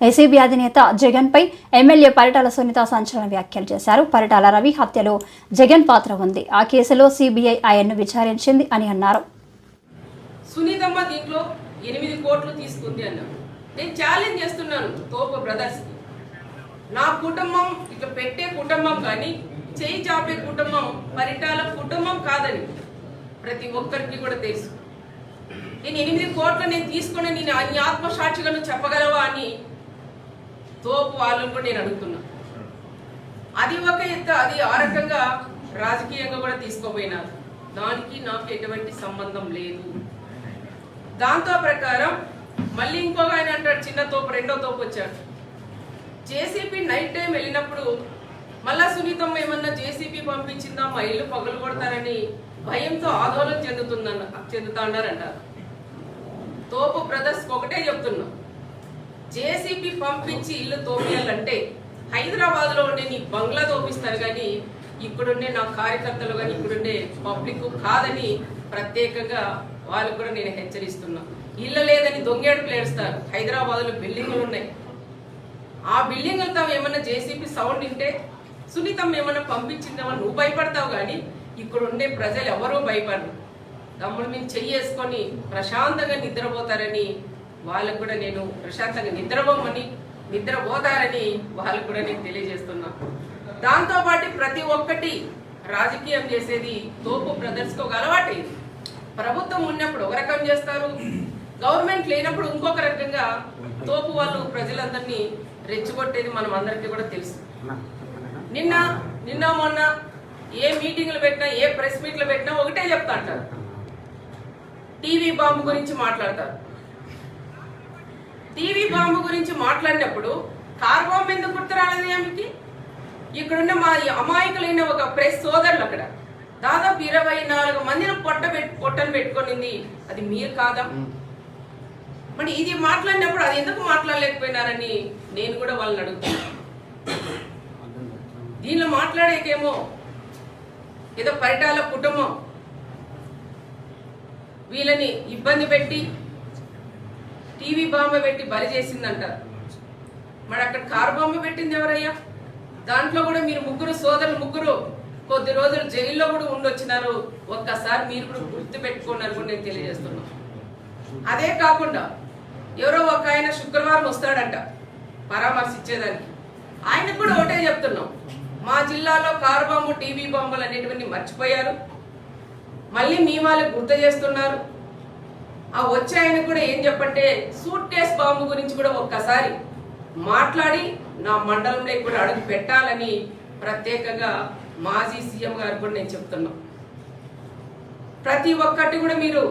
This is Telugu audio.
ఏసీబీ అధినేత జగన్ పై ఎమ్మెల్యే పరిటాల సునీత సంచలన వ్యాఖ్యలు చేశారు. పరిటాల రవి హత్యలో జగన్ పాత్ర ఉంది. ఆ కేసులో సిబిఐ ఆయన్ను విచారించింది అని అన్నారు. సునీతమ్మ దీంట్లో 8 కోట్లు తీసుకుంది అన్నారు. నేను ఛాలెంజ్ చేస్తున్నాను తోపు బ్రదర్స్, నా కుటుంబం ఇట్లా పెట్టే కుటుంబం కానీ చేయి చాపే కుటుంబం పరిటాల కుటుంబం కాదని ప్రతి ఒక్కరికి కూడా తెలుసు. నేను 8 కోట్లు నేను తీసుకుని నేను అన్ని ఆత్మసాక్షిగా చెప్పగలవా అని తోపు వాళ్ళని కూడా నేను అడుగుతున్నా. అది ఒక ఎత్తు, అది ఆ రకంగా రాజకీయంగా కూడా తీసుకోపోయినారు. దానికి నాకు ఎటువంటి సంబంధం లేదు. దాంతో ప్రకారం మళ్ళీ ఇంకొక ఆయన అంటాడు, చిన్న తోపు రెండో తోపు వచ్చాడు. జేసీపీ నైట్ టైం వెళ్ళినప్పుడు మళ్ళా సునీతమ్మ ఏమన్నా జేసీపీ పంపించిందా మా ఇల్లు పగలు కొడతారని భయంతో ఆందోళన చెందుతాడారంటారు. తోపు బ్రదర్స్ ఒకటే చెప్తున్నా, జేసీబీ పంపించి ఇల్లు తోపియాలంటే హైదరాబాద్లో ఉండే నీ బంగ్లా తోపిస్తారు కానీ ఇక్కడుండే నా కార్యకర్తలు కానీ ఇక్కడుండే పబ్లిక్ కాదని ప్రత్యేకంగా వాళ్ళకు కూడా నేను హెచ్చరిస్తున్నా. ఇల్లు లేదని దొంగేడుపులు ఏడుస్తారు. హైదరాబాద్లో బిల్డింగులు ఉన్నాయి. ఆ బిల్డింగులతో ఏమన్నా జేసీబీ సౌండ్ వింటే సునీతమ్మ ఏమన్నా పంపించిందేమో నువ్వు భయపడతావు కానీ ఇక్కడ ఉండే ప్రజలు ఎవరూ భయపడరు. తమ్ముడు మేము చెయ్యేసుకొని ప్రశాంతంగా నిద్రపోతారని వాళ్ళకు కూడా నేను ప్రశాంతంగా నిద్రపోతారని వాళ్ళకు కూడా నేను తెలియజేస్తున్నా. దాంతోపాటు ప్రతి ఒక్కటి రాజకీయం చేసేది తోపు బ్రదర్స్కి ఒక అలవాటు. ప్రభుత్వం ఉన్నప్పుడు ఒక రకం చేస్తారు, గవర్నమెంట్ లేనప్పుడు ఇంకొక రకంగా తోపు వాళ్ళు ప్రజలందరినీ రెచ్చగొట్టేది మనం అందరికీ కూడా తెలుసు. నిన్న మొన్న ఏ మీటింగ్లు పెట్టినా ఏ ప్రెస్ మీట్లు పెట్టినా ఒకటే చెప్తా అంటారు, టీవీ బాంబు గురించి మాట్లాడతారు. టీవీ బాంబు గురించి మాట్లాడినప్పుడు కార్ బాంబు ఎందుకు గుర్తు రాలేదు ఆమెకి? ఇక్కడున్న మా అమాయకులైన ఒక ప్రెస్ సోదరులు అక్కడ దాదాపు 24 మందిని పొట్టను పెట్టుకునింది. అది మీరు కాదా? మరి ఇది మాట్లాడినప్పుడు అది ఎందుకు మాట్లాడలేకపోయినారని నేను కూడా వాళ్ళని అడుగుతున్నాను. దీనిలో మాట్లాడేకేమో ఏదో పరిటాల కుటుంబం వీళ్ళని ఇబ్బంది పెట్టి టీవీ బాంబు పెట్టి బలి చేసిందంటారు. మరి అక్కడ కారు బాంబు పెట్టింది ఎవరయ్యా? దాంట్లో కూడా మీరు ముగ్గురు కొద్ది రోజులు జైల్లో కూడా ఉండొచ్చినారు. ఒక్కసారి మీరు కూడా గుర్తు పెట్టుకున్నారు కూడా నేను తెలియజేస్తున్నాను. అదే కాకుండా ఎవరో ఒక ఆయన శుక్రవారం వస్తాడంట పరామర్శించేదానికి. ఆయనకు కూడా ఒకటే చెప్తున్నాం, మా జిల్లాలో కారు బాంబు టీవీ బాంబులు అనేటివన్నీ మర్చిపోయారు, మళ్ళీ మీ వాళ్ళకి గుర్తు చేస్తున్నారు. ఆ వచ్చే ఆయన కూడా ఏం చెప్పంటే సూట్ కేస్ బాంబు గురించి కూడా ఒక్కసారి మాట్లాడి నా మండలంలో కూడా అడుగు పెట్టాలని ప్రత్యేకంగా మాజీ సీఎం గారు కూడా నేను చెప్తున్నా. ప్రతి ఒక్కటి కూడా మీరు